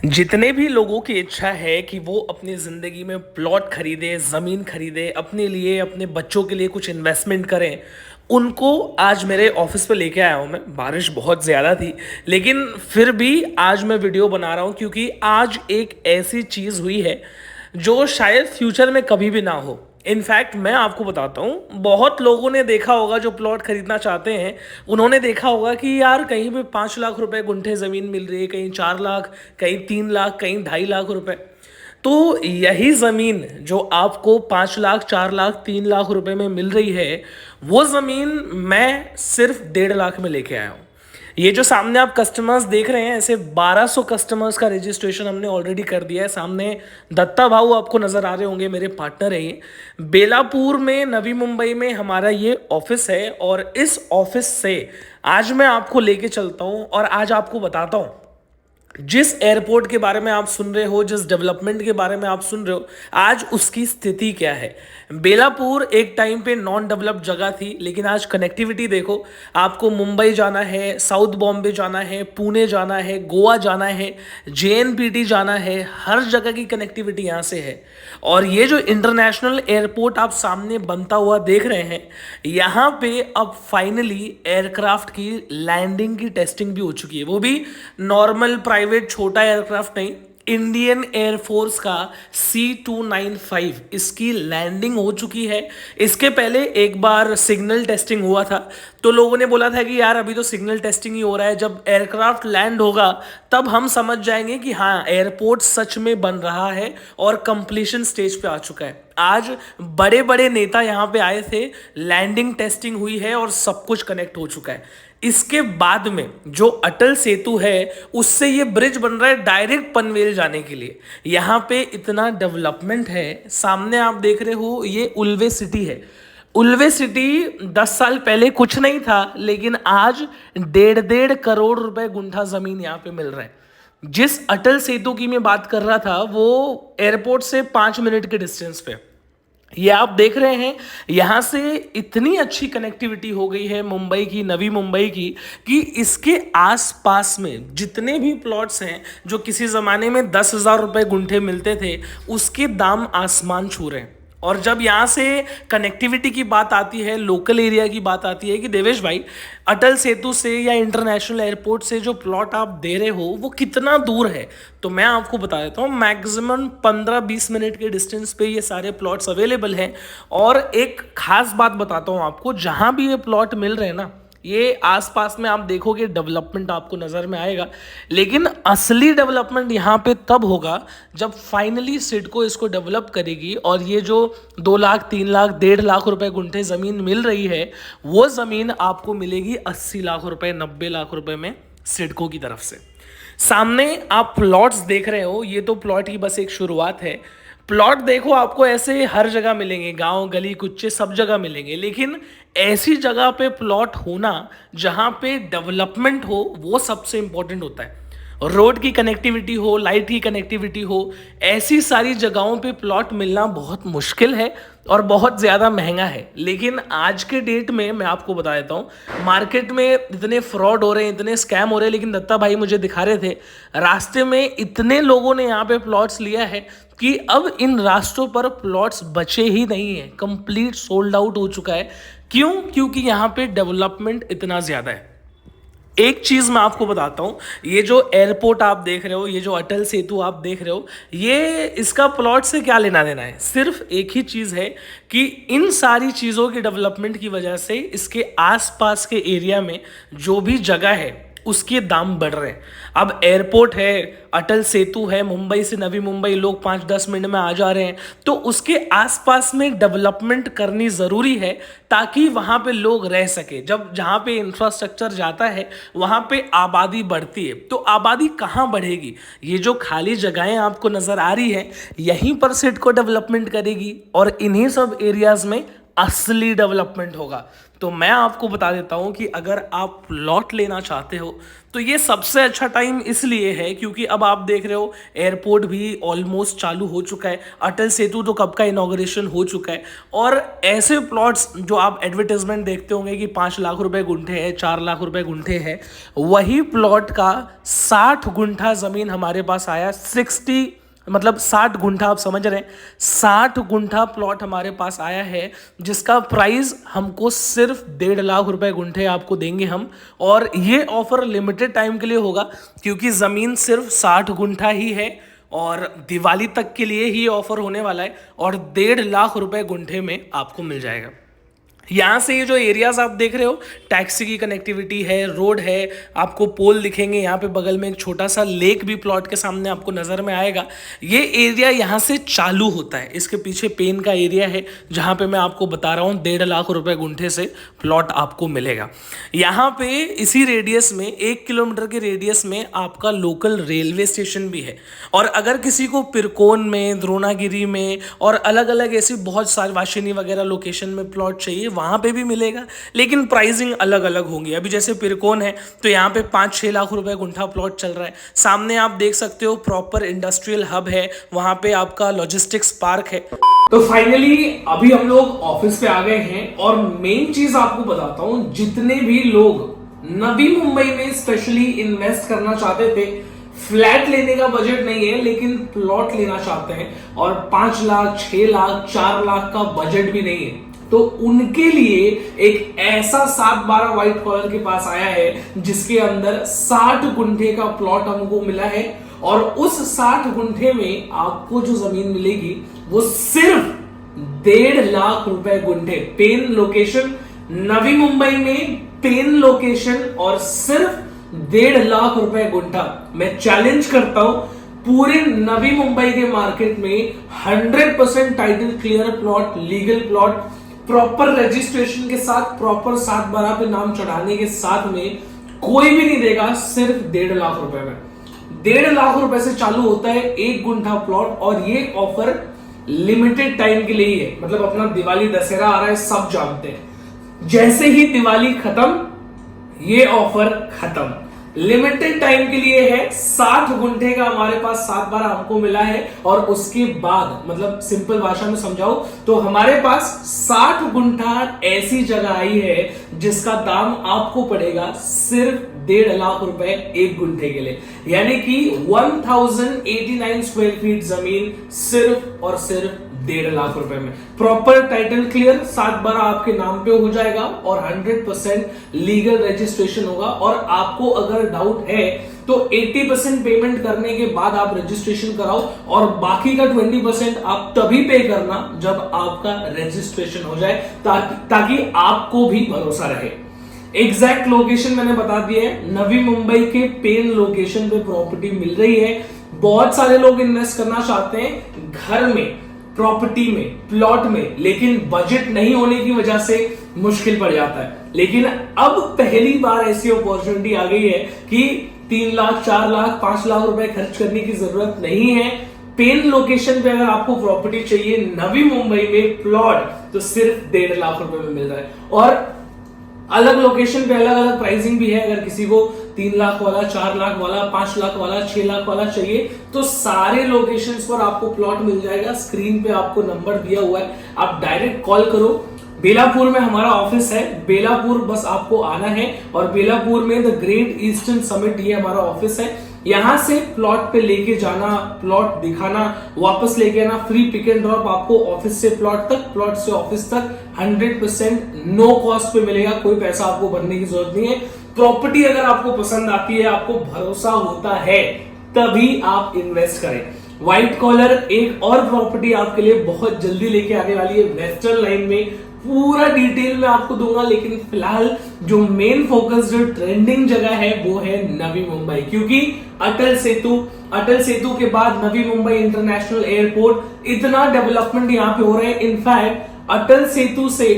जितने भी लोगों की इच्छा है कि वो अपनी ज़िंदगी में प्लॉट खरीदे, ज़मीन खरीदे, अपने लिए, अपने बच्चों के लिए कुछ इन्वेस्टमेंट करें, उनको आज मेरे ऑफिस पे लेके आया हूँ मैं। बारिश बहुत ज़्यादा थी, लेकिन फिर भी आज मैं वीडियो बना रहा हूँ क्योंकि आज एक ऐसी चीज़ हुई है जो शायद फ्यूचर में कभी भी ना हो। इनफैक्ट मैं आपको बताता हूँ, बहुत लोगों ने देखा होगा जो प्लॉट खरीदना चाहते हैं, उन्होंने देखा होगा कि यार कहीं पे 5 लाख रुपए गुंठे ज़मीन मिल रही है, कहीं 4 लाख, कहीं 3 लाख, कहीं 2.5 लाख रुपए। तो यही ज़मीन जो आपको 5 लाख, 4 लाख, 3 लाख रुपए में मिल रही है, वो ज़मीन मैं सिर्फ 1.5 लाख में लेके आया हूँ। ये जो सामने आप कस्टमर्स देख रहे हैं, ऐसे 1200 कस्टमर्स का रजिस्ट्रेशन हमने ऑलरेडी कर दिया है। सामने दत्ता भाऊ आपको नजर आ रहे होंगे, मेरे पार्टनर है ये। बेलापुर में, नवी मुंबई में हमारा ये ऑफिस है और इस ऑफिस से आज मैं आपको लेके चलता हूँ और आज आपको बताता हूँ जिस एयरपोर्ट के बारे में आप सुन रहे हो, जिस डेवलपमेंट के बारे में आप सुन रहे हो, आज उसकी स्थिति क्या है। बेलापुर एक टाइम पे नॉन डेवलप्ड जगह थी, लेकिन आज कनेक्टिविटी देखो। आपको मुंबई जाना है, साउथ बॉम्बे जाना है, पुणे जाना है, गोवा जाना है, जेएनपीटी जाना है, हर जगह की कनेक्टिविटी यहाँ से है। और ये जो इंटरनेशनल एयरपोर्ट आप सामने बनता हुआ देख रहे हैं, यहाँ पे अब फाइनली एयरक्राफ्ट की लैंडिंग की टेस्टिंग भी हो चुकी है। वो भी नॉर्मल प्राइवेट छोटा एयरक्राफ्ट नहीं, इंडियन एयरफोर्स का C295 इसकी लैंडिंग हो चुकी है। इसके पहले एक बार सिग्नल टेस्टिंग हुआ था, तो लोगों ने बोला था कि यार अभी तो सिग्नल टेस्टिंग ही हो रहा है, जब एयरक्राफ्ट लैंड होगा तब हम समझ जाएंगे कि हाँ एयरपोर्ट सच में बन रहा है और कंप्लीशन स्टेज पे आ चुका है। आज बड़े बड़े नेता यहाँ पे आए थे, लैंडिंग टेस्टिंग हुई है और सब कुछ कनेक्ट हो चुका है। इसके बाद में जो अटल सेतु है, उससे ये ब्रिज बन रहा है डायरेक्ट पनवेल जाने के लिए। यहाँ पे इतना डेवलपमेंट है। सामने आप देख रहे हो, ये उल्वे सिटी है। उल्वे सिटी 10 साल पहले कुछ नहीं था, लेकिन आज 1.5 करोड़ रुपए गुंठा जमीन यहाँ पे मिल रहा है। जिस अटल सेतु की मैं बात कर रहा था, वो एयरपोर्ट से 5 मिनट के डिस्टेंस पे। ये आप देख रहे हैं, यहां से इतनी अच्छी कनेक्टिविटी हो गई है मुंबई की, नवी मुंबई की, कि इसके आसपास में जितने भी प्लॉट्स हैं जो किसी ज़माने में 10,000 रुपए गुंठे मिलते थे, उसके दाम आसमान छू रहे हैं। और जब यहाँ से कनेक्टिविटी की बात आती है, लोकल एरिया की बात आती है कि देवेश भाई, अटल सेतु से या इंटरनेशनल एयरपोर्ट से जो प्लॉट आप दे रहे हो वो कितना दूर है, तो मैं आपको बता देता हूँ, मैक्सिमम 15-20 मिनट के डिस्टेंस पे ये सारे प्लॉट्स अवेलेबल हैं। और एक खास बात बताता हूँ आपको, जहाँ भी ये प्लॉट मिल रहे हैं ना, ये आसपास में आप देखोगे डेवलपमेंट आपको नज़र में आएगा, लेकिन असली डेवलपमेंट यहाँ पे तब होगा जब फाइनली सिडको इसको डेवलप करेगी और ये जो 2 लाख, 3 लाख, 1.5 लाख रुपए गुंठे ज़मीन मिल रही है, वो ज़मीन आपको मिलेगी 80 लाख रुपए, 90 लाख रुपए में सिडको की तरफ से। सामने आप प्लॉट्स देख रहे हो, ये तो प्लॉट की बस एक शुरुआत है। प्लॉट देखो, आपको ऐसे हर जगह मिलेंगे, गांव गली कुच्चे सब जगह मिलेंगे, लेकिन ऐसी जगह पे प्लॉट होना जहां पे डेवलपमेंट हो, वो सबसे इंपॉर्टेंट होता है। रोड की कनेक्टिविटी हो, लाइट की कनेक्टिविटी हो, ऐसी सारी जगहों पे प्लॉट मिलना बहुत मुश्किल है और बहुत ज़्यादा महंगा है। लेकिन आज के डेट में मैं आपको बता देता हूँ, मार्केट में इतने फ्रॉड हो रहे हैं, इतने स्कैम हो रहे हैं, लेकिन दत्ता भाई मुझे दिखा रहे थे रास्ते में इतने लोगों ने यहाँ पे प्लॉट्स लिया है कि अब इन रास्तों पर प्लॉट्स बचे ही नहीं है, कंप्लीट सोल्ड आउट हो चुका है। क्यों? क्योंकि यहाँ पे डेवलपमेंट इतना ज़्यादा है। एक चीज मैं आपको बताता हूं, ये जो एयरपोर्ट आप देख रहे हो, ये जो अटल सेतु आप देख रहे हो, ये इसका प्लॉट से क्या लेना देना है? सिर्फ एक ही चीज है कि इन सारी चीजों के डेवलपमेंट की वजह से इसके आसपास के एरिया में जो भी जगह है उसके दाम बढ़ रहे हैं। अब एयरपोर्ट है, अटल सेतु है, मुंबई से नवी मुंबई लोग 5-10 मिनट में आ जा रहे हैं, तो उसके आसपास में डेवलपमेंट करनी ज़रूरी है ताकि वहाँ पे लोग रह सके। जब जहाँ पे इंफ्रास्ट्रक्चर जाता है वहाँ पे आबादी बढ़ती है, तो आबादी कहाँ बढ़ेगी? ये जो खाली जगहें आपको नज़र आ रही है, यहीं पर सिडको डेवलपमेंट करेगी और इन्हीं सब एरियाज़ में असली डेवलपमेंट होगा। तो मैं आपको बता देता हूं कि अगर आप प्लॉट लेना चाहते हो तो ये सबसे अच्छा टाइम इसलिए है क्योंकि अब आप देख रहे हो एयरपोर्ट भी ऑलमोस्ट चालू हो चुका है, अटल सेतु तो कब का इनॉग्रेशन हो चुका है। और ऐसे प्लॉट्स जो आप एडवर्टाइजमेंट देखते होंगे कि 5 लाख रुपए गुंठे है, 4 लाख रुपए गुंठे है, वही प्लॉट का 60 गुंठा जमीन हमारे पास आया। 60 गुंठा, आप समझ रहे हैं, 60 गुंठा प्लॉट हमारे पास आया है जिसका प्राइस हमको सिर्फ 1.5 लाख रुपए गुंठे आपको देंगे हम। और ये ऑफर लिमिटेड टाइम के लिए होगा क्योंकि जमीन सिर्फ 60 गुंठा ही है और दिवाली तक के लिए ही ऑफर होने वाला है और 1.5 लाख रुपए गुंठे में आपको मिल जाएगा। यहाँ से ये जो एरियाज आप देख रहे हो, टैक्सी की कनेक्टिविटी है, रोड है, आपको पोल दिखेंगे, यहाँ पे बगल में एक छोटा सा लेक भी प्लॉट के सामने आपको नज़र में आएगा। ये एरिया यहाँ से चालू होता है, इसके पीछे पेन का एरिया है जहाँ पे मैं आपको बता रहा हूँ 1.5 लाख रुपए गुंठे से प्लॉट आपको मिलेगा। यहाँ पे इसी रेडियस में 1 किलोमीटर के रेडियस में आपका लोकल रेलवे स्टेशन भी है। और अगर किसी को पिरकोन में, द्रोणागिरी में और अलग अलग ऐसी बहुत सारी वाशिनी वगैरह लोकेशन में प्लॉट चाहिए, वहां पे भी मिलेगा, लेकिन प्राइसिंग अलग अलग होंगी। अभी जैसे पिरकोन है तो यहाँ पे 5-6 लाख रुपए गुंठा प्लॉट चल रहा है। सामने आप देख सकते हो प्रॉपर इंडस्ट्रियल हब है, वहां पे आपका लॉजिस्टिक्स पार्क है। तो फाइनली अभी हम लोग ऑफिस पे आ गए हैं और मेन चीज आपको बताता हूं, जितने भी लोग नवी मुंबई में स्पेशली इन्वेस्ट करना चाहते थे, फ्लैट लेने का बजट नहीं है लेकिन प्लॉट लेना चाहते हैं और 5 लाख, 6 लाख, 4 लाख का बजट भी नहीं है, तो उनके लिए एक ऐसा 7-12 व्हाइट कॉलर के पास आया है जिसके अंदर 60 गुंठे का प्लॉट हमको मिला है। और उस 60 गुंठे में आपको जो जमीन मिलेगी वो सिर्फ 1.5 लाख रुपए गुंठे, पेन लोकेशन, नवी मुंबई में पेन लोकेशन, और सिर्फ 1.5 लाख रुपए गुंठा। मैं चैलेंज करता हूं, पूरे नवी मुंबई के मार्केट में 100% title clear plot, legal plot, proper registration के साथ, प्रॉपर 7/12 पे नाम चढ़ाने के साथ में कोई भी नहीं देगा सिर्फ 1.5 लाख रुपए में। 1.5 लाख रुपए से चालू होता है 1 गुंठा प्लॉट और ये ऑफर लिमिटेड टाइम के लिए ही है। मतलब अपना दिवाली दशहरा आ रहा है, सब जानते हैं, जैसे ही दिवाली खत्म ये ऑफर खत्म। लिमिटेड टाइम के लिए है, 60 गुंठे का हमारे पास 7/12 हमको मिला है और उसके बाद, मतलब सिंपल भाषा में समझाओ तो हमारे पास 60 गुंठा ऐसी जगह आई है जिसका दाम आपको पड़ेगा सिर्फ 1.5 लाख रुपए 1 गुंठे के लिए, यानी कि 1089 स्क्वायर फीट जमीन सिर्फ और सिर्फ 1.5 लाख रुपए में। प्रॉपर टाइटल क्लियर, 7/12 आपके नाम पे हो जाएगा और 100% लीगल रजिस्ट्रेशन होगा। और आपको अगर डाउट है तो 80% पेमेंट करने के बाद आप रजिस्ट्रेशन कराओ और बाकी का 20% आप तभी पे करना जब आपका रजिस्ट्रेशन हो जाए, ताकि आपको भी भरोसा रहे। एग्जैक्ट लोकेशन मैंने बता दी है, नवी मुंबई के पेन लोकेशन पे प्रॉपर्टी मिल रही है। बहुत सारे लोग इन्वेस्ट करना चाहते हैं घर में, प्रॉपर्टी में, प्लॉट में, लेकिन बजट नहीं होने की वजह से मुश्किल पड़ जाता है। लेकिन अब पहली बार ऐसी अपॉर्चुनिटी आ गई है कि 3 लाख, 4 लाख, 5 लाख रुपए खर्च करने की जरूरत नहीं है। पेन लोकेशन पे अगर आपको प्रॉपर्टी चाहिए नवी मुंबई में प्लॉट, तो सिर्फ 1.5 लाख रुपए में मिल रहा है। और अलग लोकेशन पे अलग अलग प्राइसिंग भी है। अगर किसी को 3 लाख वाला, 4 लाख वाला, 5 लाख वाला, 6 लाख वाला चाहिए तो सारे लोकेशंस पर आपको प्लॉट मिल जाएगा। स्क्रीन पे आपको नंबर दिया हुआ है, आप डायरेक्ट कॉल करो। बेलापुर में हमारा ऑफिस है, बेलापुर बस आपको आना है और बेलापुर में द ग्रेट ईस्टर्न समिट, ये हमारा ऑफिस है। यहां से प्लॉट पे लेके जाना, प्लॉट दिखाना, वापस लेके आना, फ्री पिक एंड ड्रॉप आपको ऑफिस से प्लॉट तक, प्लॉट से ऑफिस तक 100% नो कॉस्ट पे मिलेगा। कोई पैसा आपको भरने की जरूरत नहीं है। प्रॉपर्टी अगर आपको पसंद आती है, आपको भरोसा होता है, तभी आप इन्वेस्ट करें। व्हाइट कॉलर एक और प्रॉपर्टी आपके लिए बहुत जल्दी लेके आने वाली है वेस्टर्न लाइन में, पूरा डिटेल में आपको दूंगा। लेकिन फिलहाल जो मेन फोकस, जो ट्रेंडिंग जगह है वो है नवी मुंबई, क्योंकि अटल सेतु के बाद नवी मुंबई इंटरनेशनल एयरपोर्ट, इतना डेवलपमेंट यहाँ पे हो रहा है। इनफैक्ट अटल सेतु से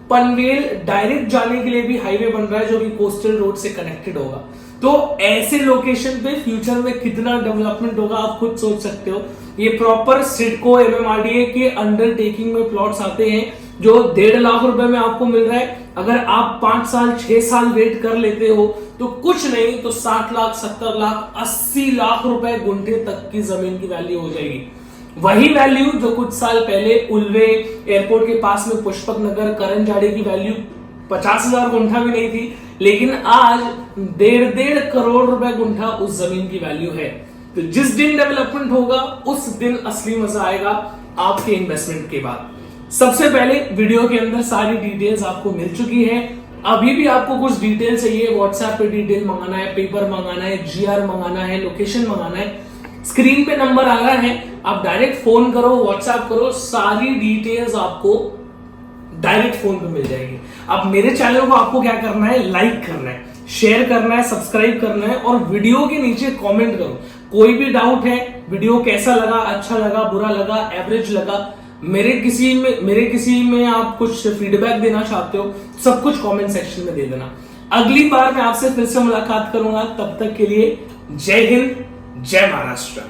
पनवेल डायरेक्ट जाने के लिए भी हाईवे बन रहा है जो कि कोस्टल रोड से कनेक्टेड होगा। तो ऐसे लोकेशन पे फ्यूचर में कितना डेवलपमेंट होगा आप खुद सोच सकते हो। ये प्रॉपर सिडको, एमएमआरडीए के अंडरटेकिंग में प्लॉट्स आते हैं जो 1.5 लाख रुपए में आपको मिल रहा है, अगर आप 5 साल 6 साल वेट कर लेते हो तो कुछ नहीं तो 60 लाख 70 लाख 80 लाख रुपए गुंठे तक की जमीन की वैल्यू हो जाएगी। वही वैल्यू जो कुछ साल पहले उल्वे एयरपोर्ट के पास में पुष्पक नगर करंजाड़ी की वैल्यू 50,000 गुंठा भी नहीं थी, लेकिन आज 1.5 करोड़ रुपए गुंठा उस जमीन की वैल्यू है। तो जिस दिन डेवलपमेंट होगा उस दिन असली मजा आएगा आपके इन्वेस्टमेंट के बाद। सबसे पहले वीडियो के अंदर सारी डिटेल्स आपको मिल चुकी है। अभी भी आपको कुछ डिटेल चाहिए, व्हाट्सएप पे डिटेल मंगाना है, पेपर मंगाना है, जीआर मंगाना है, लोकेशन मंगाना है, स्क्रीन पे नंबर आ रहा है, आप डायरेक्ट फोन करो, व्हाट्सएप करो, सारी डिटेल्स आपको डायरेक्ट फोन पे मिल जाएगी। अब मेरे चैनल को आपको क्या करना है, लाइक करना है, शेयर करना है, सब्सक्राइब करना है और वीडियो के नीचे कमेंट करो। कोई भी डाउट है, वीडियो कैसा लगा, अच्छा लगा, बुरा लगा, एवरेज लगा, मेरे किसी में आप कुछ फीडबैक देना चाहते हो, सब कुछ कमेंट सेक्शन में दे देना। अगली बार मैं आपसे फिर से मुलाकात करूंगा, तब तक के लिए जय हिंद, जय महाराष्ट्र।